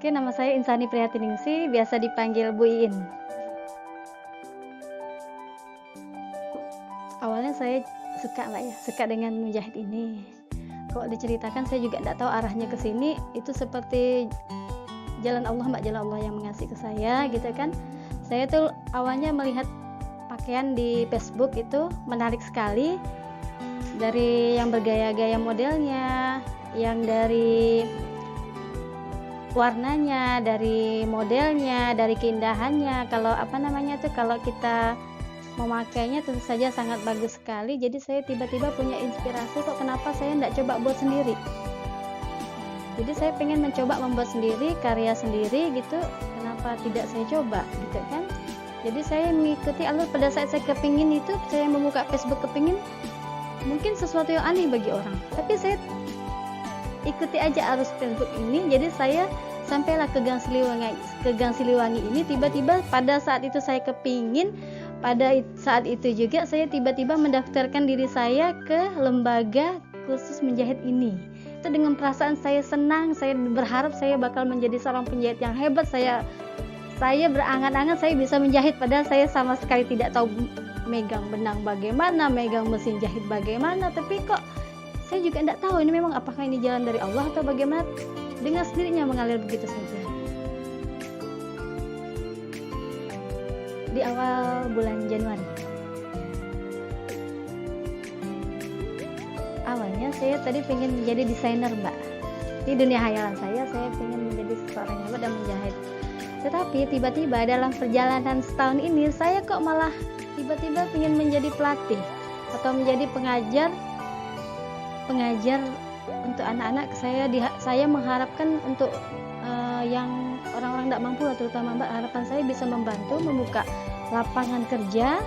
Oke, nama saya Insani Priyatiningsih, biasa dipanggil Bu Iin. Awalnya saya suka dengan menjahit ini. Kalau diceritakan saya juga tidak tahu arahnya ke sini, itu seperti jalan Allah, jalan Allah yang mengasih ke saya gitu kan. Saya tuh awalnya melihat pakaian di Facebook itu menarik sekali, dari yang bergaya-gaya modelnya, yang dari warnanya, dari modelnya, dari keindahannya. Kalau kita memakainya tentu saja sangat bagus sekali. Jadi saya tiba-tiba punya inspirasi, kok kenapa saya tidak coba buat sendiri. Jadi saya pengen mencoba membuat sendiri, karya sendiri gitu. Kenapa tidak saya coba gitu kan. Jadi saya mengikuti alur. Pada saat saya kepingin itu, saya membuka Facebook kepingin, mungkin sesuatu yang aneh bagi orang, tapi saya ikuti aja arus Facebook ini. Jadi saya sampailah ke Gang Siliwangi ini. Tiba-tiba pada saat itu saya kepingin, pada saat itu juga saya tiba-tiba mendaftarkan diri saya ke lembaga khusus menjahit ini. Itu dengan perasaan saya senang, saya berharap saya bakal menjadi seorang penjahit yang hebat. Saya berangan-angan saya bisa menjahit, padahal saya sama sekali tidak tahu megang benang bagaimana, megang mesin jahit bagaimana. Tapi kok saya juga tidak tahu ini memang apakah ini jalan dari Allah atau bagaimana. Dengan sendirinya mengalir begitu saja. Di awal bulan Januari. Awalnya saya tadi pengen menjadi desainer, Mbak. Di dunia hayalan saya pengen menjadi seorang hebat dan menjahit. Tetapi tiba-tiba dalam perjalanan setahun ini saya kok malah tiba-tiba pengen menjadi pelatih atau menjadi pengajar untuk anak-anak. Saya mengharapkan untuk yang orang-orang tidak mampu, terutama Mbak, harapan saya bisa membantu membuka lapangan kerja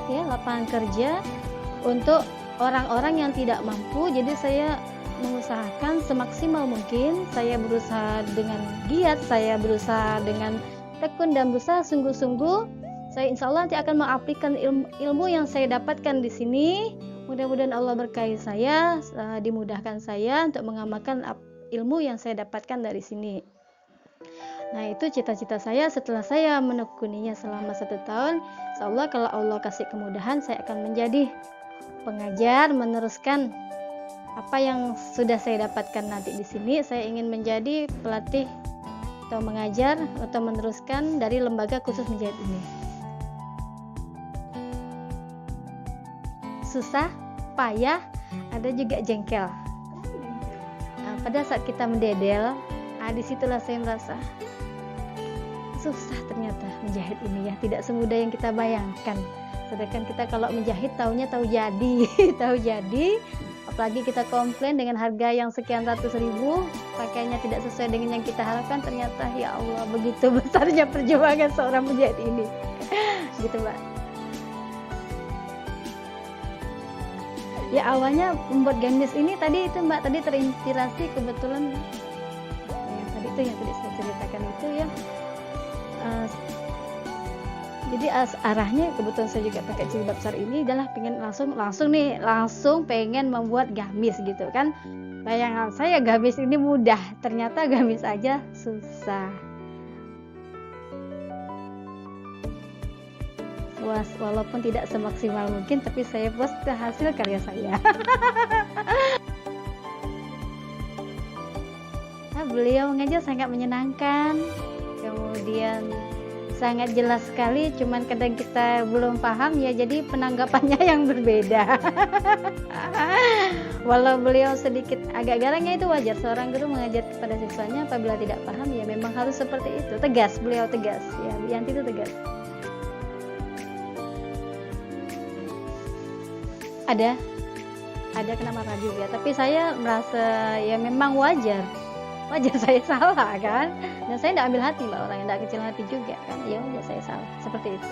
untuk orang-orang yang tidak mampu. Jadi saya mengusahakan semaksimal mungkin, saya berusaha dengan giat, saya berusaha dengan tekun dan berusaha sungguh-sungguh. Saya insya Allah nanti akan mengaplikan ilmu yang saya dapatkan di sini. Mudah-mudahan Allah berkahi saya, dimudahkan saya untuk mengamalkan ilmu yang saya dapatkan dari sini. Nah, itu cita-cita saya setelah saya menekuninya selama 1 tahun. Insya Allah kalau Allah kasih kemudahan, saya akan menjadi pengajar, meneruskan apa yang sudah saya dapatkan nanti di sini. Saya ingin menjadi pelatih atau mengajar atau meneruskan dari lembaga khusus menjahit ini. Susah, payah, ada juga jengkel. Pada saat kita mendedel, disitulah saya merasa susah ternyata menjahit ini ya, tidak semudah yang kita bayangkan. Sedangkan kita kalau menjahit tahu jadi, apalagi kita komplain dengan harga yang sekian ratus ribu, pakainya tidak sesuai dengan yang kita harapkan. Ternyata ya Allah, begitu besarnya perjuangan seorang penjahit ini. Gitu, Mbak. Ya, awalnya membuat gamis ini tadi terinspirasi kebetulan yang tadi saya ceritakan itu ya. Jadi arahnya kebetulan saya juga pakai jilbab besar ini adalah pengen langsung pengen membuat gamis gitu kan. Bayangan saya gamis ini mudah, ternyata gamis aja susah. Walaupun tidak semaksimal mungkin, tapi saya puas ke hasil karya saya. Beliau mengajar sangat menyenangkan, kemudian sangat jelas sekali, cuman kadang kita belum paham ya, jadi penanggapannya yang berbeda. Walau beliau sedikit agak garangnya, itu wajar, seorang guru mengajar kepada siswanya apabila tidak paham ya memang harus seperti itu. Beliau tegas ya, Yanti itu tegas. Ada kena marah juga, tapi saya merasa ya memang wajar saya salah kan, dan saya tidak ambil hati, Mbak, orang yang tidak kecil hati juga kan, ya wajar saya salah seperti itu.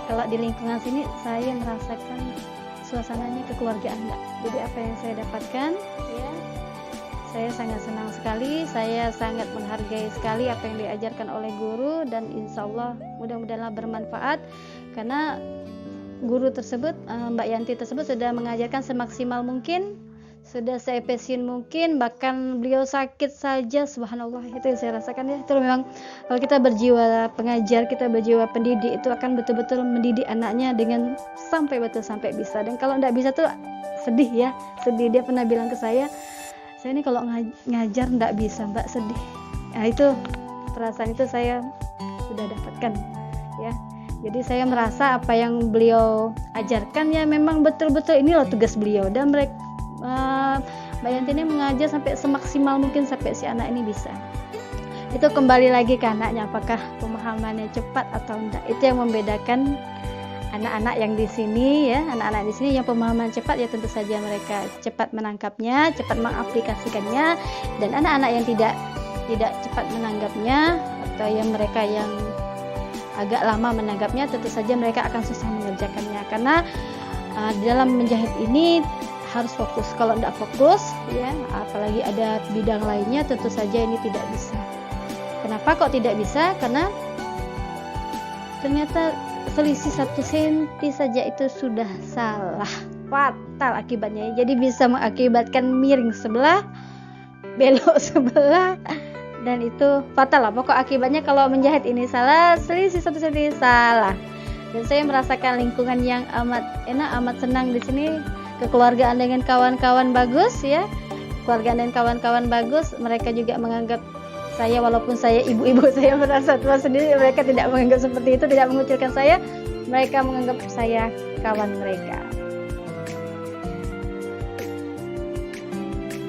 Kalau di lingkungan sini saya merasakan suasananya kekeluargaan, Mbak. Jadi apa yang saya dapatkan ya, saya sangat senang sekali, saya sangat menghargai sekali apa yang diajarkan oleh guru, dan insya Allah mudah-mudahan bermanfaat, karena guru tersebut, Mbak Yanti tersebut sudah mengajarkan semaksimal mungkin sudah seefisien mungkin, bahkan beliau sakit saja subhanallah itu yang saya rasakan ya. Itu memang kalau kita berjiwa pengajar, kita berjiwa pendidik itu akan betul-betul mendidik anaknya dengan sampai bisa. Dan kalau enggak bisa tuh sedih ya, sedih. Dia pernah bilang ke saya ini kalau ngajar enggak bisa Mbak, sedih. Nah itu perasaan itu saya sudah dapatkan ya. Jadi saya merasa apa yang beliau ajarkan ya memang betul-betul ini loh tugas beliau, dan mereka Mbak Yanti ini mengajar sampai semaksimal mungkin sampai si anak ini bisa. Itu kembali lagi ke anaknya, apakah pemahamannya cepat atau enggak. Itu yang membedakan anak-anak yang di sini ya. Anak-anak di sini yang pemahaman cepat ya tentu saja mereka cepat menangkapnya, cepat mengaplikasikannya. Dan anak-anak yang tidak cepat menanggapnya atau yang mereka yang agak lama menanggapnya, tentu saja mereka akan susah mengerjakannya. Karena dalam menjahit ini harus fokus. Kalau tidak fokus ya, apalagi ada bidang lainnya, tentu saja ini tidak bisa. Kenapa kok tidak bisa? Karena ternyata selisih 1 senti saja itu sudah salah, fatal akibatnya. Jadi bisa mengakibatkan miring sebelah, belok sebelah, dan itu fatal lah. Pokok akibatnya kalau menjahit ini salah, selisih 1 senti salah. Dan saya merasakan lingkungan yang amat enak, amat senang di sini. Kekeluargaan dengan kawan-kawan bagus ya, keluargaan dan kawan-kawan bagus. Mereka juga menganggap saya, walaupun saya ibu-ibu, saya merasa tua sendiri, mereka tidak menganggap seperti itu, tidak mengucilkan saya. Mereka menganggap saya kawan mereka.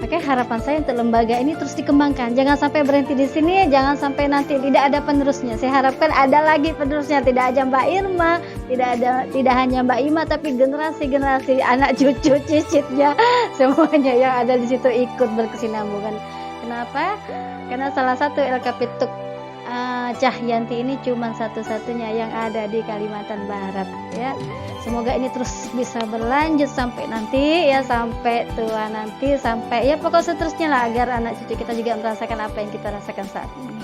Oke, harapan saya untuk lembaga ini terus dikembangkan. Jangan sampai berhenti di sini, jangan sampai nanti tidak ada penerusnya. Saya harapkan ada lagi penerusnya, tidak aja Mbak Irma, tidak hanya Mbak Ima, tapi generasi-generasi anak cucu cicitnya semuanya yang ada di situ ikut berkesinambungan. Kenapa? Karena salah satu LKP Tuk Cahyanti ini cuma satu-satunya yang ada di Kalimantan Barat ya. Semoga ini terus bisa berlanjut sampai nanti ya, sampai tua nanti, sampai ya pokoknya seterusnya lah, agar anak cucu kita juga merasakan apa yang kita rasakan saat ini.